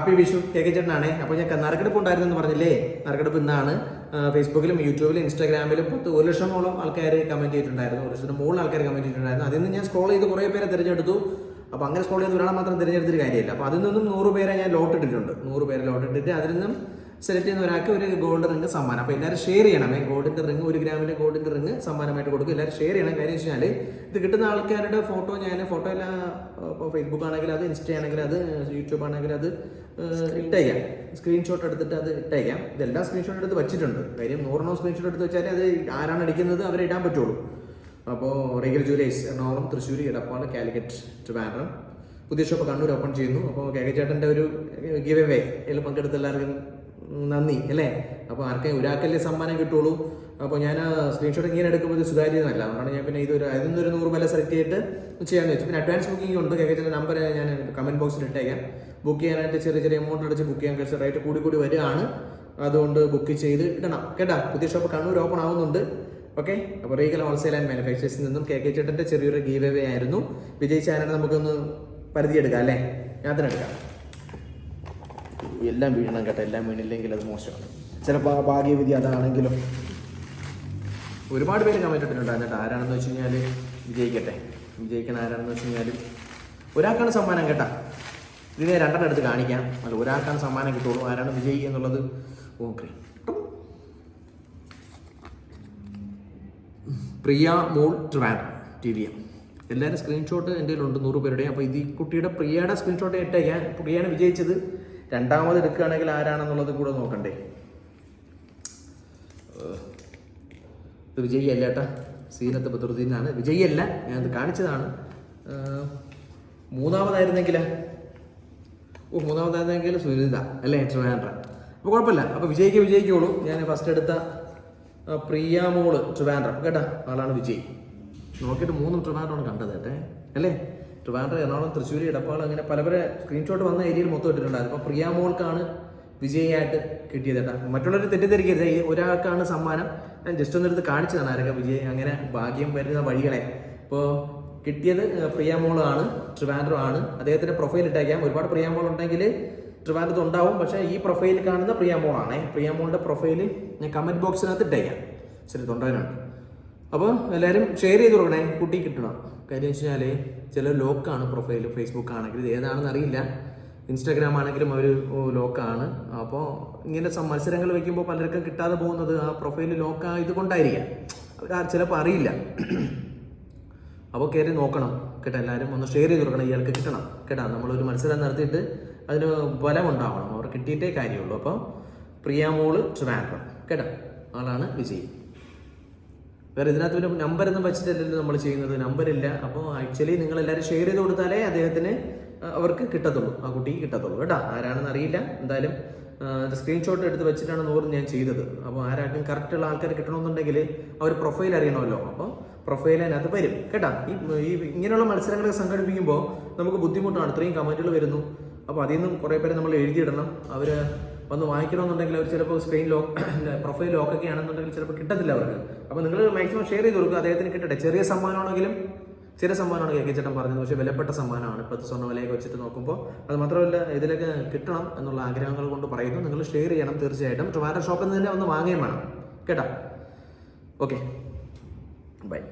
Happy Vishu cake ചേട്ടനാണേ. അപ്പോൾ ഞാൻ നറുക്കെടുപ്പ് ഉണ്ടായിരുന്നെന്ന് പറഞ്ഞില്ലേ, നറുക്കെടുപ്പ് ഇന്നാണ്. ഫേസ്ബുക്കിലും യൂട്യൂബിലും ഇൻസ്റ്റാഗ്രാമിലും 1 ലക്ഷമോളം ആൾക്കാർ കമന്റ് ചെയ്തിട്ടുണ്ടായിരുന്നു. 1 ലക്ഷത്തിന് മുകളിൽ ആൾക്കാർ കമന്റ് ചെയ്തിട്ടുണ്ടായിരുന്നു. അതിൽ നിന്ന് ഞാൻ സ്ക്രോൾ ചെയ്ത് കുറേ പേരെ തിരഞ്ഞെടുത്തു. അപ്പോൾ അങ്ങനെ സ്ക്രോൾ ചെയ്ത് ഒരാളെ മാത്രം തിരഞ്ഞെടുത്തൊരു കാര്യമില്ല. അപ്പോൾ അതിൽ നിന്നും 100 പേരെ ഞാൻ ലോട്ട് ഇട്ടിട്ടുണ്ട്. 100 പേരെ ലോട്ട് ഇട്ടിട്ട് അതിൽ നിന്നും സെലക്ട് ചെയ്യുന്ന ഒരാൾക്ക് ഒരു ഗോൾഡ് റിംഗ് സമ്മാനം. അപ്പോൾ എല്ലാവരും ഷെയർ ചെയ്യണമേ. ഗോൾഡിൻ്റെ റിംഗ് 1 ഗ്രാമിൻ്റെ ഗോൾഡിൻ്റെ റിംഗ് സമ്മാനമായിട്ട് കൊടുക്കും. എല്ലാവരും ഷെയർ ചെയ്യണം. കാര്യം വെച്ച് കഴിഞ്ഞാൽ ഇത് കിട്ടുന്ന ആൾക്കാരുടെ ഫോട്ടോ ഫോട്ടോ എല്ലാം ഇപ്പോൾ ഫേസ്ബുക്ക് ആണെങ്കിൽ അത്, ഇൻസ്റ്റ ആണെങ്കിൽ അത്, യൂട്യൂബ് ആണെങ്കിൽ അത് ഇട്ടയക്കാം. സ്ക്രീൻഷോട്ട് എടുത്തിട്ട് അത് ഇട്ടയക്കാം. ഇതെല്ലാം സ്ക്രീൻഷോട്ട് എടുത്ത് വെച്ചിട്ടുണ്ട്. കാര്യം 100 സ്ക്രീൻഷോട്ട് എടുത്ത് വെച്ചാൽ അത് ആരാണ് അടിക്കുന്നത് അവരെ ഇടാൻ പറ്റുള്ളൂ. അപ്പോൾ റീഗൽ ജുവലേഴ്സ് എറണാകുളം, തൃശ്ശൂർ, എടപ്പാൾ, കാലിക്കറ്റ്, ട്രിവാൻഡ്രം പുതിയ ഷോപ്പ് കണ്ണൂർ ഓപ്പൺ ചെയ്യുന്നു. അപ്പോൾ കേക്ക് ചേട്ടൻ്റെ ഒരു ഗിവ് അവേ അതിൽ പങ്കെടുത്ത എല്ലാവർക്കും നന്ദി അല്ലേ. അപ്പോൾ ആർക്കും ഒരാൾക്കല്ലേ സമ്മാനം കിട്ടുള്ളൂ. അപ്പോൾ ഞാൻ സ്ക്രീൻഷോട്ട് ഇങ്ങനെ എടുക്കുമ്പോൾ ഇത് സുതാര്യമല്ല. അതുകൊണ്ടാണ് ഞാൻ പിന്നെ അതിൽ നിന്നൊരു 100 വില സെലക്ട് ചെയ്തിട്ട് ചെയ്യാമെന്ന് വെച്ചു. പിന്നെ അഡ്വാൻസ് ബുക്കിംഗ് ഉണ്ട്. കേക്കിൻ്റെ നമ്പർ ഞാൻ കമൻറ്റ് ബോക്സിൽ ഇട്ടേക്കാം. ബുക്ക് ചെയ്യാനായിട്ട് ചെറിയ എമൗണ്ട് അടിച്ച് ബുക്ക് ചെയ്യാൻ കഴിച്ച റേറ്റ് കൂടി വരികയാണ്. അതുകൊണ്ട് ബുക്ക് ചെയ്ത് ഇടണം കേട്ടോ. പുതിയ ഷോപ്പ് കണ്ണൂർ ഓപ്പൺ ആവുന്നുണ്ട്. ഓക്കെ. അപ്പോൾ റീഗൽ ഹോൾസെയിൽ ആൻഡ് മാനുഫാക്ചേഴ്സിൽ നിന്നും കേക്ക് ചേട്ടൻ്റെ ചെറിയൊരു ഗീവ് അവേ ആയിരുന്നു. വിജയിച്ചാനാണ് നമുക്കൊന്ന് പരിധി എടുക്കാം അല്ലേ. ഞാൻ തന്നെ എടുക്കാം. എല്ലാം വീഴണം കേട്ടോ. എല്ലാം വീണില്ലെങ്കിൽ അത് മോശമാണ്. ചിലപ്പോൾ ആ ഭാഗ്യവിധി അതാണെങ്കിലും. ഒരുപാട് പേര് കമൻറ്റ് ഇട്ടിട്ടുണ്ടായിരുന്നു കേട്ടോ. ആരാണെന്ന് വെച്ച് കഴിഞ്ഞാൽ വിജയിക്കണ ആരാണെന്ന് വെച്ച് കഴിഞ്ഞാൽ ഒരാൾക്കാണ് സമ്മാനം കേട്ടോ. ഇതിനെ 2 എടുത്ത് കാണിക്കാം. അല്ല, ഒരാൾക്കാണ് സമ്മാനം കിട്ടുള്ളൂ. ആരാണ് വിജയി എന്നുള്ളത്. ഓക്കെ. പ്രിയ മോൾ ട്രിവാൻഡ്രം TVM. എല്ലാവരും സ്ക്രീൻഷോട്ട് എൻ്റെ കയ്യിലുണ്ട് 100 പേരുടെ. അപ്പോൾ ഇത് ഈ കുട്ടിയുടെ പ്രിയയുടെ സ്ക്രീൻഷോട്ട് ഇട്ടേക്കാൻ. പ്രിയയാണ് വിജയിച്ചത്. 2ാമത് എടുക്കുകയാണെങ്കിൽ ആരാണെന്നുള്ളത് കൂടെ നോക്കണ്ടേ. ഇത് വിജയിയല്ല കേട്ടാ. സീനത്ത് ബദറുദ്ദീനാണ്. വിജയിയല്ല, ഞാനത് കാണിച്ചതാണ്. 3ാമതായിരുന്നെങ്കിൽ സുനിത അല്ലേ, ട്രിവാൻഡ്രം. അപ്പോൾ കുഴപ്പമില്ല. അപ്പോൾ വിജയിക്കുള്ളൂ. ഞാൻ ഫസ്റ്റ് എടുത്ത പ്രിയ മോള് ട്രിവാൻഡ്രം കേട്ടാ, ആളാണ് വിജയ്. നോക്കിയിട്ട് 3 ട്രിവാൻഡ്രമാണ് കണ്ടത് കേട്ടെ അല്ലേ. ട്രിവാൻഡ്രം, എറണാകുളം, തൃശ്ശൂർ, എടപ്പാൾ അങ്ങനെ പല സ്ക്രീൻഷോട്ട് വന്ന ഏരിയയിൽ മൊത്തം ഇട്ടിട്ടുണ്ടായിരുന്നു. അപ്പോൾ പ്രിയ മോൾക്കാണ് വിജയായിട്ട് കിട്ടിയത് കേട്ടോ. മറ്റുള്ളവർ തെറ്റിദ്ധരിക്കരുത്. ഒരാൾക്കാണ് സമ്മാനം. ഞാൻ ജസ്റ്റ് ഒന്നെടുത്ത് കാണിച്ചതാണ് ആരൊക്കെ വിജയ്, അങ്ങനെ ഭാഗ്യം വരുന്ന വഴികളെ. ഇപ്പോൾ കിട്ടിയത് പ്രിയ മോളാണ്, ട്രിവാൻഡ്രം ആണ്. അദ്ദേഹത്തിൻ്റെ പ്രൊഫൈൽ ഇട്ടേക്കാം. ഒരുപാട് പ്രിയ മോൾ ഉണ്ടെങ്കിൽ ട്രിവാൻഡ്രത്ത് ഉണ്ടാവും. പക്ഷേ ഈ പ്രൊഫൈൽ കാണുന്ന പ്രിയ മോളാണേ. പ്രിയ മോളുടെ പ്രൊഫൈൽ ഞാൻ കമൻറ്റ് ബോക്സിനകത്ത് ഇട്ടേക്കാം. ശരി, തൊണ്ടവനുണ്ട്. അപ്പോൾ എല്ലാവരും ഷെയർ ചെയ്ത് കൊടുക്കണേ. കുട്ടി കിട്ടണം. കാര്യം വെച്ച് കഴിഞ്ഞാൽ ചില ലോക്കാണ് പ്രൊഫൈൽ. ഫേസ്ബുക്ക് ആണെങ്കിൽ ഇത് ഏതാണെന്ന് അറിയില്ല. ഇൻസ്റ്റാഗ്രാം ആണെങ്കിലും അവർ ലോക്കാണ്. അപ്പോൾ ഇങ്ങനെ മത്സരങ്ങൾ വയ്ക്കുമ്പോൾ പലർക്കും കിട്ടാതെ പോകുന്നത് ആ പ്രൊഫൈൽ ലോക്കായത് കൊണ്ടായിരിക്കാം. അവർ ചിലപ്പോൾ അറിയില്ല. അപ്പോൾ കയറി നോക്കണം കേട്ടോ. എല്ലാവരും ഒന്ന് ഷെയർ ചെയ്ത് കൊടുക്കണം. ഇയാൾക്ക് കിട്ടണം കേട്ടോ. നമ്മളൊരു മത്സരം നടത്തിയിട്ട് അതിന് ബലം ഉണ്ടാവണം. അവർ കിട്ടിയിട്ടേ കാര്യമുള്ളൂ. അപ്പോൾ പ്രിയ മോള് ട്രിവാൻഡ്രം കേട്ടോ, ആളാണ് വിജയ്. വേറെ ഇതിനകത്ത് പിന്നെ നമ്പരൊന്നും വെച്ചിട്ടല്ലല്ലോ നമ്മൾ ചെയ്യുന്നത്. നമ്പറില്ല. അപ്പോൾ ആക്ച്വലി നിങ്ങളെല്ലാവരും ഷെയർ ചെയ്ത് കൊടുത്താലേ അവർക്ക് കിട്ടത്തുള്ളൂ, ആ കുട്ടിക്ക് കിട്ടത്തുള്ളൂ കേട്ടോ. ആരാണെന്ന് അറിയില്ല. എന്തായാലും സ്ക്രീൻഷോട്ട് എടുത്ത് വെച്ചിട്ടാണ് 100 ഞാൻ ചെയ്തത്. അപ്പോൾ ആരാക്കും കറക്റ്റുള്ള ആൾക്കാർ കിട്ടണമെന്നുണ്ടെങ്കിൽ അവർ പ്രൊഫൈൽ അറിയണമല്ലോ. അപ്പോൾ പ്രൊഫൈൽ അതിനകത്ത് വരും കേട്ടോ. ഈ ഇങ്ങനെയുള്ള മത്സരങ്ങളൊക്കെ സംഘടിപ്പിക്കുമ്പോൾ നമുക്ക് ബുദ്ധിമുട്ടാണ്. ഇത്രയും കമൻറ്റുകൾ വരുന്നു. അപ്പോൾ അതിൽ നിന്നും കുറേ പേരെ നമ്മൾ എഴുതിയിടണം. അവർ വന്ന് വാങ്ങിക്കണമെന്നുണ്ടെങ്കിൽ അവർ ചിലപ്പോൾ സ്ക്രീൻ ലോക്ക്, പ്രൊഫൈൽ ലോക്കൊക്കെ ആണെന്നുണ്ടെങ്കിൽ ചിലപ്പോൾ കിട്ടത്തില്ല അവർക്ക്. അപ്പോൾ നിങ്ങൾ മാക്സിമം ഷെയർ ചെയ്ത് കൊടുക്കുക. അദ്ദേഹത്തിന് കിട്ടട്ടെ. ചെറിയ സമ്മാനമാണ് കേക്ക് ചേട്ടൻ പറഞ്ഞത്. പക്ഷേ വിലപ്പെട്ട സമ്മാനമാണ്. ഇപ്പോഴത്തെ സ്വർണ്ണ വിലയൊക്കെ വെച്ചിട്ട് നോക്കുമ്പോൾ. അത് മാത്രമല്ല, ഇതിലൊക്കെ കിട്ടണം എന്നുള്ള ആഗ്രഹങ്ങൾ കൊണ്ട് പറയുന്നു. നിങ്ങൾ ഷെയർ ചെയ്യണം തീർച്ചയായിട്ടും. ട്രിവാൻഡ്രം ഷോപ്പിൽ നിന്ന് തന്നെ ഒന്ന് വാങ്ങുകയും വേണം കേട്ടോ. Okay, by.